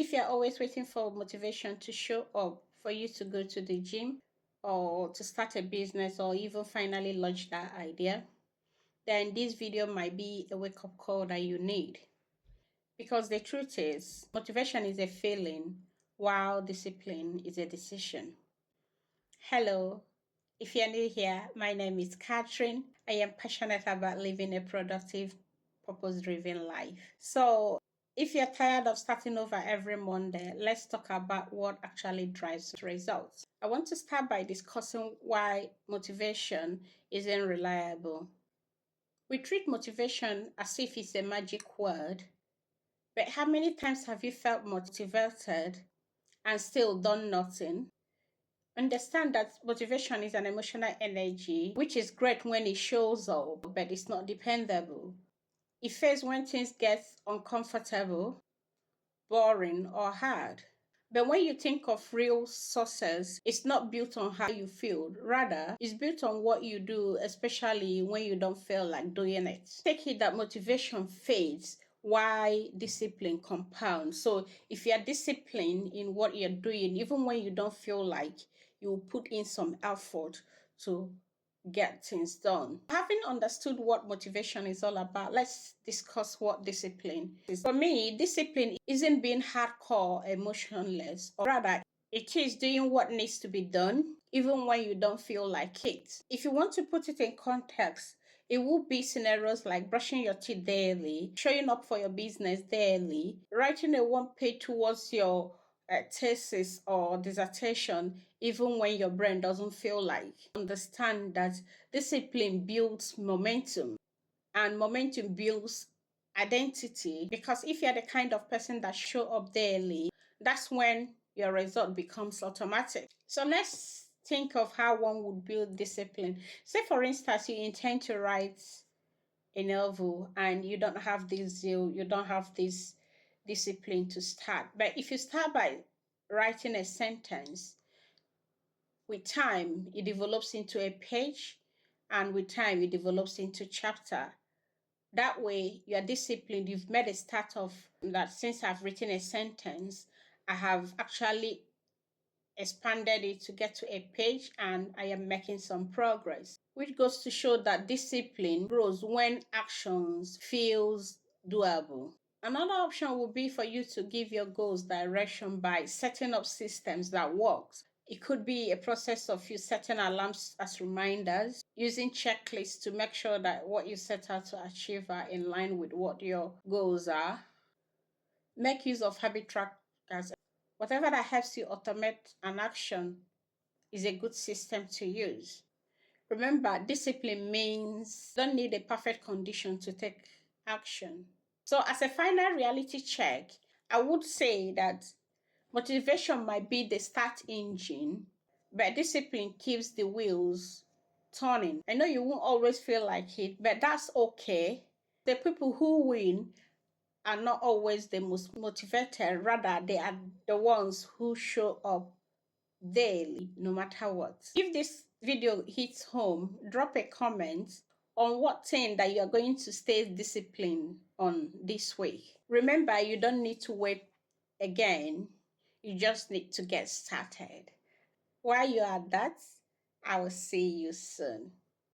If you're always waiting for motivation to show up for you to go to the gym or to start a business or even finally launch that idea, then this video might be a wake-up call that you need. Because the truth is, motivation is a feeling, while discipline is a decision. Hello, if you're new here, my name is Catherine. I am passionate about living a productive, purpose-driven life. So, if you're tired of starting over every Monday, let's talk about what actually drives results. I want to start by discussing why motivation isn't reliable. We treat motivation as if it's a magic word, but how many times have you felt motivated and still done nothing? Understand that motivation is an emotional energy, which is great when it shows up, but it's not dependable. It fades when things get uncomfortable, boring, or hard. But when you think of real success, it's not built on how you feel. Rather, it's built on what you do, especially when you don't feel like doing it. Take it that motivation fades while discipline compounds. So if you're disciplined in what you're doing, even when you don't feel like, you will put in some effort to get things done. Having understood what motivation is all about, let's discuss what discipline is. For me, discipline isn't being hardcore emotionless, or rather, it is doing what needs to be done, even when you don't feel like it. If you want to put it in context, it will be scenarios like brushing your teeth daily, showing up for your business daily, writing a one-page towards your thesis or dissertation, even when your brain doesn't feel like. Understand that discipline builds momentum, and momentum builds identity, because if you're the kind of person that show up daily, that's when your result becomes automatic. So let's think of how one would build discipline. Say for instance, you intend to write a novel and you don't have this zeal, you don't have this discipline to start. But if you start by writing a sentence, with time it develops into a page, and with time it develops into chapter. That way you're disciplined. You've made a start of that. Since I've written a sentence, I have actually expanded it to get to a page, and I am making some progress, which goes to show that discipline grows when actions feels doable. Another option would be for you to give your goals direction by setting up systems that works. It could be a process of you setting alarms as reminders, using checklists to make sure that what you set out to achieve are in line with what your goals are. Make use of habit trackers. Whatever that helps you automate an action is a good system to use. Remember, discipline means you don't need a perfect condition to take action. So as a final reality check, I would say that motivation might be the start engine, but discipline keeps the wheels turning. I know you won't always feel like it, but that's okay. The people who win are not always the most motivated, rather, they are the ones who show up daily, no matter what. If this video hits home, drop a comment on what thing that you are going to stay disciplined on this week. Remember, you don't need to wait again. You just need to get started. While you're at that, I will see you soon.